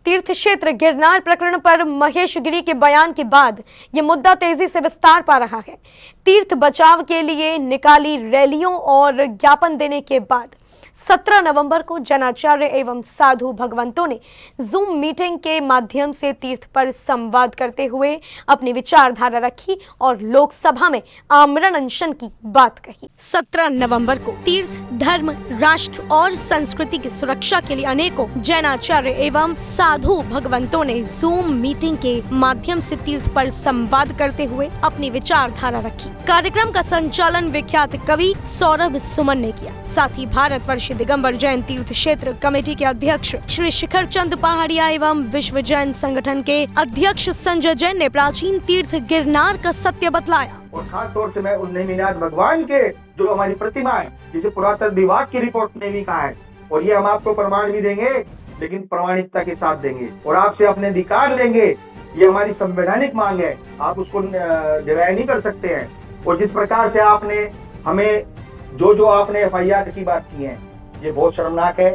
तीर्थ क्षेत्र गिरनार प्रकरण पर महेश गिरी के बयान के बाद ये मुद्दा तेजी से विस्तार पा रहा है। तीर्थ बचाव के लिए निकाली रैलियों और ज्ञापन देने के बाद 17 नवंबर को जैनाचार्य एवं साधु भगवंतों ने जूम मीटिंग के माध्यम से तीर्थ पर संवाद करते हुए अपनी विचारधारा रखी और लोकसभा में आमरण अनशन की बात कही। 17 नवंबर को तीर्थ धर्म, राष्ट्र और संस्कृति की सुरक्षा के लिए अनेकों जैनाचार्य एवं साधु भगवंतों ने जूम मीटिंग के माध्यम से तीर्थ पर संवाद करते हुए अपनी विचारधारा रखी। कार्यक्रम का संचालन विख्यात कवि सौरभ सुमन ने किया। साथ ही भारतवर्ष दिगंबर जैन तीर्थ क्षेत्र कमेटी के अध्यक्ष श्री शिखर चंद पहाड़िया एवं विश्व जैन संगठन के अध्यक्ष संजय जैन ने प्राचीन तीर्थ गिरनार का सत्य बतलाया। और खास तौर से मैं उन नेमिनाथ भगवान के जो हमारी प्रतिमा है, जिसे पुरातत्व विभाग की रिपोर्ट ने भी कहा है, और ये हम आपको प्रमाण भी देंगे, लेकिन प्रामाणिकता के साथ देंगे और आपसे अपने अधिकार लेंगे। ये हमारी संवैधानिक मांग है, आप उसको डिनाई नहीं कर सकते हैं। और जिस प्रकार से आपने हमें जो आपने FIR की बात की है, ये बहुत शर्मनाक है।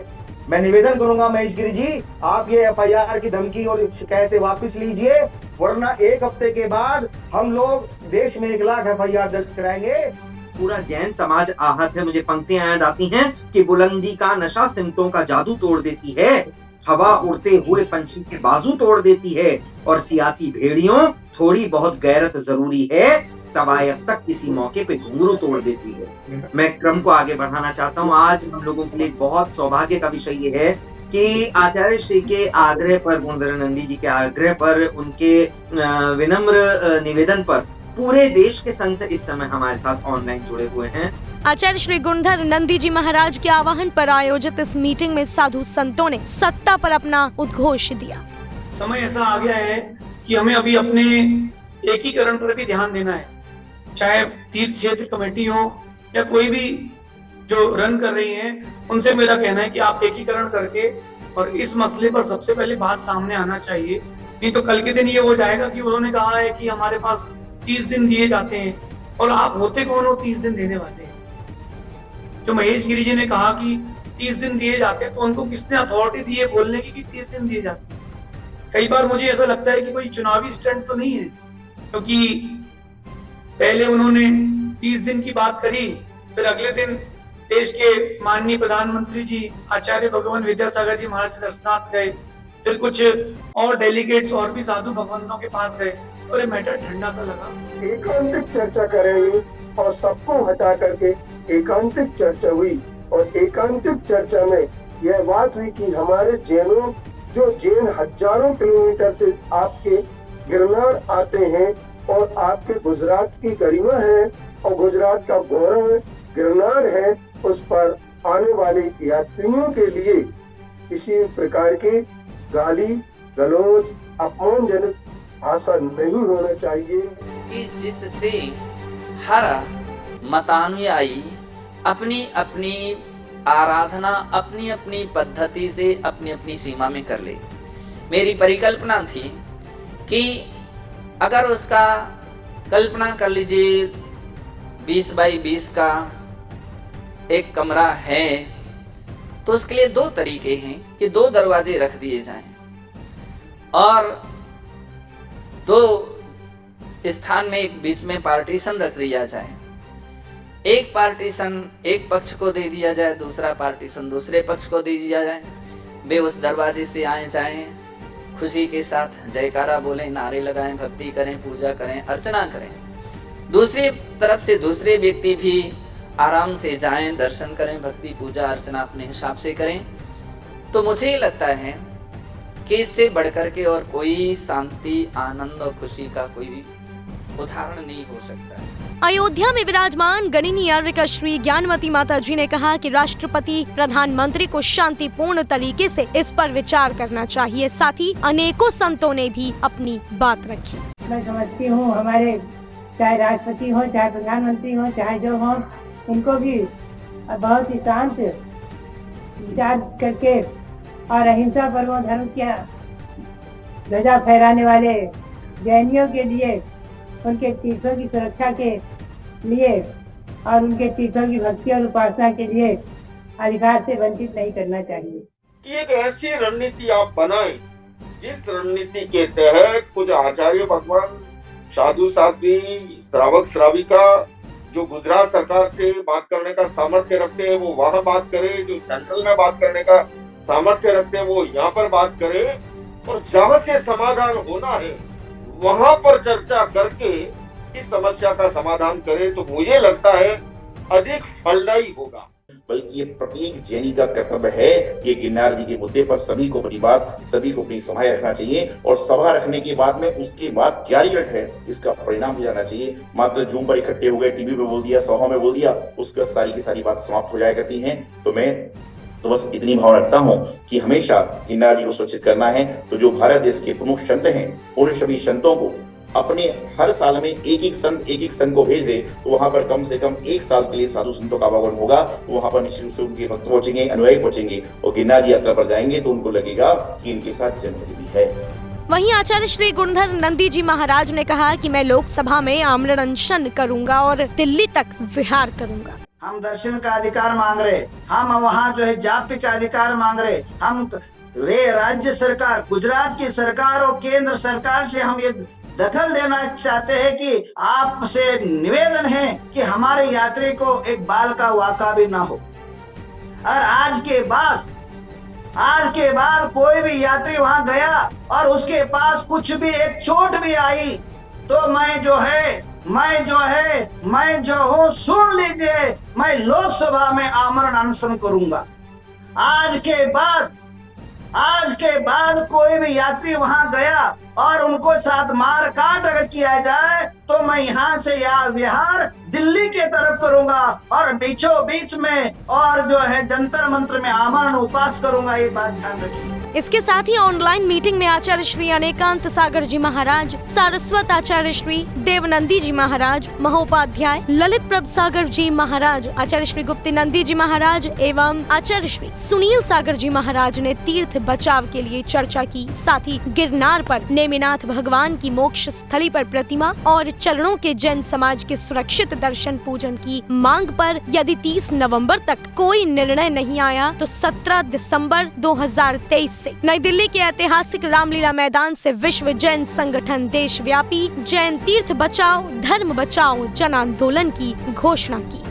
मैं निवेदन करूंगा महेश गिरी जी, आप ये FIR की धमकी और शिकायतें वापस लीजिए, वरना एक हफ्ते के बाद हम लोग देश में 1 लाख FIR दर्ज कराएंगे। पूरा जैन समाज आहत है। मुझे पंक्तियां याद आती हैं कि बुलंदी का नशा सिमटों का जादू तोड़ देती है, हवा उड़ते हुए पंछी के बाजू तोड़ देती है, और सियासी भेड़ियों थोड़ी बहुत गैरत जरूरी है, तवायफ तक किसी मौके पे घुंघरू तोड़ देती है। मैं क्रम को आगे बढ़ाना चाहता हूँ। आज हम लोगों के लिए बहुत सौभाग्य का विषय ये है कि आचार्य श्री के आग्रह पर, गुणधर नंदी जी के आग्रह पर, उनके विनम्र निवेदन पर पूरे देश के संत इस समय हमारे साथ ऑनलाइन जुड़े हुए हैं। आचार्य श्री गुणधर नंदी जी महाराज के आह्वान पर आयोजित इस मीटिंग में साधु संतों ने सत्ता पर अपना उद्घोष दिया। समय ऐसा आ गया है कि हमें अभी अपने एकीकरण पर भी ध्यान देना है, चाहे तीर्थ क्षेत्र कमेटी हो या कोई भी जो रन कर रही है, उनसे मेरा कहना है कि आप एकीकरण करके और इस मसले पर सबसे पहले बात सामने आना चाहिए। नहीं तो कल के दिन ये हो जाएगा कि उन्होंने कहा है कि हमारे पास 30 दिन दिए जाते हैं, और आप होते कौन हो 30 दिन देने वाले हैं। जो महेश गिरी जी ने कहा कि 30 दिन दिए जाते हैं, तो उनको किसने अथॉरिटी दी है बोलने की कि 30 दिन दिए जाते हैं। कई बार मुझे ऐसा लगता है कि कोई चुनावी स्टंट तो नहीं है, क्योंकि पहले उन्होंने 30 दिन की बात करी, फिर अगले दिन देश के माननीय प्रधानमंत्री जी आचार्य भगवान विद्यासागर जी महाराज दर्शनार्थ गए, फिर कुछ और डेलीगेट्स और भी साधु भगवंतों के पास गए, और ये मैटर ठंडा सा लगा। एकांतिक चर्चा करेंगे और सबको हटा करके एकांतिक चर्चा हुई, और एकांतिक चर्चा में यह बात हुई कि हमारे जैनों, जो जैन हजारों किलोमीटर से आपके गिरनार आते हैं और आपके गुजरात की गरिमा है और गुजरात का गौरव गिरनार है, उस पर आने वाले यात्रियों के लिए किसी प्रकार के गाली गलौज, अपमानजनक भाषा नहीं होना चाहिए, कि जिससे हर मतानुयायी अपनी अपनी आराधना अपनी अपनी पद्धति से अपनी अपनी सीमा में कर ले। मेरी परिकल्पना थी कि अगर उसका कल्पना कर लीजिए 20 बाई 20 का एक कमरा है, तो उसके लिए 2 तरीके हैं कि 2 दरवाजे रख दिए जाएं और 2 स्थान में एक बीच में पार्टीशन रख दिया जाए। एक पार्टीशन एक पक्ष को दे दिया जाए, दूसरा पार्टीशन दूसरे पक्ष को दे दिया जाए। वे उस दरवाजे से आए जाएं, खुशी के साथ जयकारा बोलें, नारे लगाएं, भक्ति करें, पूजा करें, अर्चना करें। दूसरी तरफ से दूसरे व्यक्ति भी आराम से जाएं, दर्शन करें, भक्ति पूजा अर्चना अपने हिसाब से करें। तो मुझे लगता है कि इससे बढ़कर के और कोई शांति, आनंद और खुशी का कोई भी उदाहरण नहीं हो सकता है। अयोध्या में विराजमान गणिनी आर्य श्री ज्ञानवती माता जी ने कहा कि राष्ट्रपति प्रधानमंत्री को शांतिपूर्ण तरीके से इस पर विचार करना चाहिए। साथ ही अनेकों संतों ने भी अपनी बात रखी। मैं समझती हूँ हमारे चाहे राष्ट्रपति हो, चाहे प्रधानमंत्री हो, चाहे जो हो, इनको भी बहुत ही शांत विचार करके और अहिंसा परमो धर्म की ध्वजा फहराने वाले जैनियों के लिए, उनके तीर्थों की सुरक्षा के लिए और उनके तीर्थों की भक्ति और उपासना के लिए अधिकार से वंचित नहीं करना चाहिए। कि एक ऐसी रणनीति आप बनाएं जिस रणनीति के तहत कुछ आचार्य भगवान, साधु साध्वी, श्रावक श्राविका जो गुजरात सरकार से बात करने का सामर्थ्य रखते हैं वो वहां बात करे, जो सेंट्रल में बात करने का सामर्थ्य रखते हैं वो यहाँ पर बात करे, और जहां से समाधान होना है वहां पर चर्चा करके इस समस्या का समाधान करे, तो मुझे लगता है अधिक फलदायी होगा। बल्कि ये प्रत्येक जैनी का कर्तव्य है कि गिरनार जी के मुद्दे पर सभी को अपनी बात, सभी को अपनी सभाएं रखना चाहिए, और सभा रखने के बाद में उसके बाद क्या रिजल्ट है इसका परिणाम भी जाना चाहिए। मात्र जूम पर इकट्ठे हो गए, टीवी पे बोल दिया, सभा में बोल दिया, उसका सारी की सारी बात समाप्त हो जाया करती है। तो मैं तो बस इतनी भावना रखता हूँ कि हमेशा गिरनार जी को सुरक्षित करना है। तो जो भारत देश के प्रमुख संत हैं उन सभी संतों को अपने हर साल में एक एक संत को भेज दे, तो वहां पर कम से कम एक साल के लिए साधु संतों का आवागमन होगा। तो वहां पर निश्चित रूप से उनके भक्त पहुंचेंगे, अनुयायी पहुंचेंगे, और गिरनार जी यात्रा पर जाएंगे तो उनको लगेगा कि इनके साथ जन्मदिन भी है। वहीं आचार्य श्री गुणधर नंदी जी महाराज ने कहा कि मैं लोकसभा में आमरण अनशन करूंगा और दिल्ली तक विहार करूंगा। हम दर्शन का अधिकार मांग रहे, हम वहाँ जो है जाप्य का अधिकार मांग रहे, हम राज्य सरकार, गुजरात की सरकार और केंद्र सरकार से हम ये दखल देना चाहते हैं कि आपसे निवेदन है कि हमारे यात्री को एक बाल का वाका भी ना हो। और आज के बाद कोई भी यात्री वहां गया और उसके पास कुछ भी एक चोट भी आई तो मैं जो हूँ सुन लीजिए, मैं लोकसभा में आमरण अनशन करूंगा। आज के बाद कोई भी यात्री वहां गया और उनको साथ मार काट अगर किया जाए तो मैं यहाँ से बिहार दिल्ली के तरफ करूंगा और बीचों बीच में और जो है जंतर मंत्र में आमरण उपवास करूंगा। ये बात ध्यान रखिए। इसके साथ ही ऑनलाइन मीटिंग में आचार्य श्री अनेकांत सागर जी महाराज, सारस्वत आचार्य श्री देवनंदी जी महाराज, महोपाध्याय ललित प्रभ सागर जी महाराज, आचार्य श्री गुप्ती नंदी जी महाराज एवं आचार्य श्री सुनील सागर जी महाराज ने तीर्थ बचाव के लिए चर्चा की। साथ ही गिरनार पर नेमिनाथ भगवान की मोक्ष स्थली पर प्रतिमा और चरणों के जैन समाज के सुरक्षित दर्शन पूजन की मांग पर यदि 30 नवंबर तक कोई निर्णय नहीं आया तो 17 दिसंबर 2023 से नई दिल्ली के ऐतिहासिक रामलीला मैदान से विश्व जैन संगठन देशव्यापी जैन तीर्थ बचाओ धर्म बचाओ जन आंदोलन की घोषणा की।